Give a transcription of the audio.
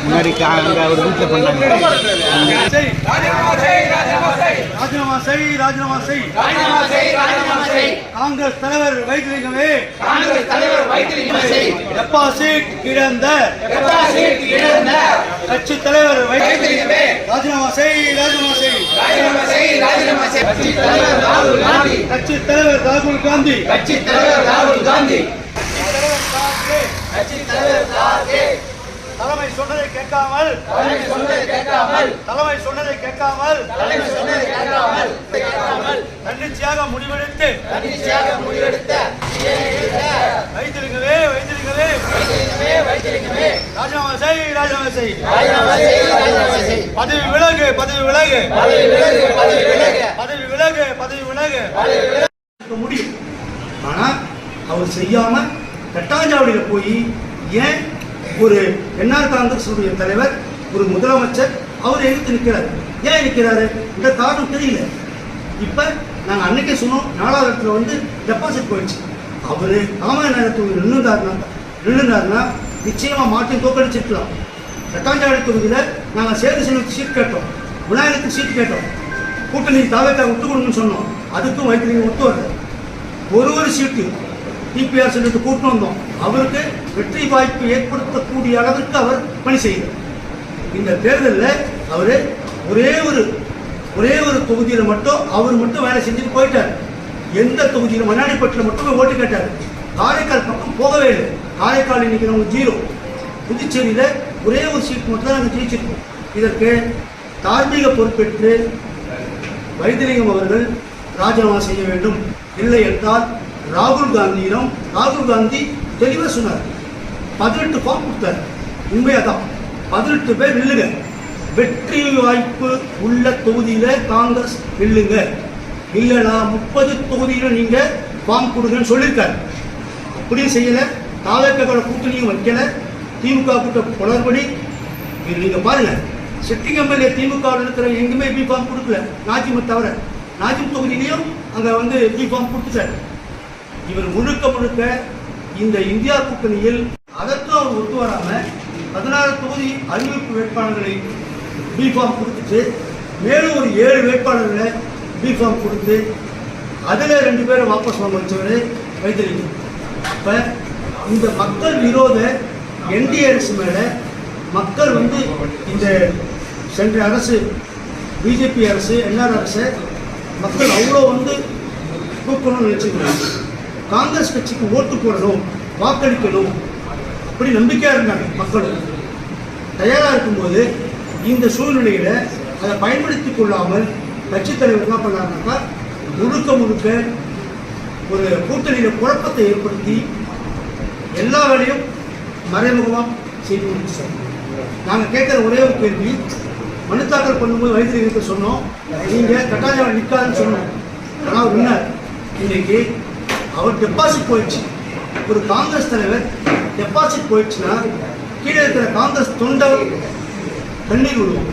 முன்னாடி அங்கே ஒரு வீட்டில் பண்ணாங்க. ராஜினாமா செய். காங்கிரஸ் தலைவர் வைத்திலிங்கமே டெபாசிட் இழந்த கட்சி தலைவர் வைத்திலிங்கமே ராஜினாமா செய். கட்சி தலைவர் ராகுல் காந்தி தலைமை சொன்னதை கேட்காமல் தன்னிச்சையாக முடிவெடுத்து வைத்திலிங்கமே ராஜினாமா செய். பதவி விலகு முடியும். ஆனா அவர் செய்யாம கட்டாஞ்சாவடியில் போய் ஏன் ஒரு என்ஆர் காங்கிரஸ் தலைவர் ஒரு முதலமைச்சர் அவர் எதிர்த்து நிற்கிறார்? ஏன் நிற்கிறாரு? இந்த காரணம் தெரியல. இப்ப நாங்கள் அன்னைக்கே சொன்னோம், 4வது இடத்துல வந்து டெபாசிட் போயிடுச்சு. அவரு ராமாயணத்தில் நின்றுனாருன்னா நிச்சயமா மாற்றி தோக்கடிச்சிருக்கலாம். கட்டாஞ்சாவடி தொகுதியில் நாங்கள் சேது செல்வத்துக்கு சீட் கேட்டோம், விநாயகத்துக்கு சீட் கேட்டோம், கூட்டணி தாவேக்கா விட்டு கொடுங்கன்னு சொன்னோம். அதுக்கும் வைத்திலிங்கம் ஒத்து வரல. ஒரு சீட்டு டிபிஆர் செல்வத்தை கூட்டு வந்தோம். அவருக்கு வெற்றி வாய்ப்பு ஏற்படுத்தக்கூடிய அளவிற்கு அவர் பணி செய்கிறார். இந்த தேர்தலில் அவரு ஒரே ஒரு தொகுதியில் மட்டும் வேலை செஞ்சுட்டு போயிட்டார். எந்த தொகுதியில் மண்ணாடிப்பட்டில் மட்டுமே ஓட்டு கேட்டார். காரைக்கால் பக்கம் போகவே இல்லை. காரைக்கால் இன்னைக்கு நம்ம 0. புதுச்சேரியில் ஒரே ஒரு சீட் மட்டும் தான் நாங்கள் ஜெயிச்சிருக்கோம். இதற்கு தார்மீக பொறுப்பேற்று வைத்திலிங்கம் அவர்கள் ராஜினாமா செய்ய வேண்டும். இல்லை என்றால் ராகுல் காந்தி தெளிவாக சொன்னார். 18 ஃபார்ம் கொடுத்தார். உண்மையாக தான் 18 பேர் நில்லுங்க, வெற்றி வாய்ப்பு உள்ள தொகுதியில காங்கிரஸ் நில்லுங்க, இல்லைனா 30 தொகுதியில நீங்க ஃபார்ம் கொடுங்கன்னு சொல்லியிருக்காரு. அப்படியும் செய்யல. தாவேக்காவோட கூட்டணியும் வைக்கல. திமுக கூட்ட குளறுபடி நீங்க பாருங்க. சிட்டிங் எம்எல்ஏ திமுகவில் இருக்கிற எங்குமே பி ஃபார்ம் கொடுக்கல. நாஜிமை தவிர நாஜிம் தொகுதியிலையும் அங்க வந்து பி ஃபார்ம் கொடுத்துட்டாரு. இவர் முழுக்க இந்த இந்தியா கூட்டணியில் அதற்கு அவர் ஒத்து வராம 16 தொகுதி அறிவிப்பு வேட்பாளர்களை பி ஃபார்ம் கொடுத்துட்டு மேலும் ஒரு 7 வேட்பாளர்களை பி ஃபார்ம் கொடுத்து அதில் 2 பேரை வாபஸ் வாங்க வச்சவரை வைத்திருக்கிறார். இப்போ இந்த மக்கள் விரோத என்டிஏ அரசு மேலே மக்கள் வந்து இந்த சென்ற அரசு பிஜேபி அரசு என்ஆர் அரசு மக்கள் அவ்வளோ வந்து தூக்கணும்னு நினச்சிக்கிறாங்க. காங்கிரஸ் கட்சிக்கு ஓட்டு போடணும், வாக்களிக்கணும், அப்படி நம்பிக்கையாக இருந்தாங்க. மக்களும் தயாராக இருக்கும்போது இந்த சூழ்நிலையில் அதை பயன்படுத்தி கொள்ளாமல் கட்சித் தலைவர் என்ன பண்ணாருனாக்கா முழுக்க ஒரு கூட்டணியில் குழப்பத்தை ஏற்படுத்தி எல்லா வேலையும் மறைமுகமாக செய்து முடிச்சாங்க. நாங்கள் கேட்குற ஒரே ஒரு கேள்வி, மனு தாக்கல் பண்ணும்போது வைத்திலிங்கத்தை சொன்னோம், நீங்கள் கட்டாயம் நிற்காதுன்னு சொன்னோம். ஆனால் அவர் முன்னார் இன்னைக்கு அவர் டெபாசிட் போயிடுச்சு. ஒரு காங்கிரஸ் தலைவர் டெபாசிட் போயிடுச்சுன்னா கீழே இருக்கிற காங்கிரஸ் தொண்டர் கண்ணீர் விடுவோம்.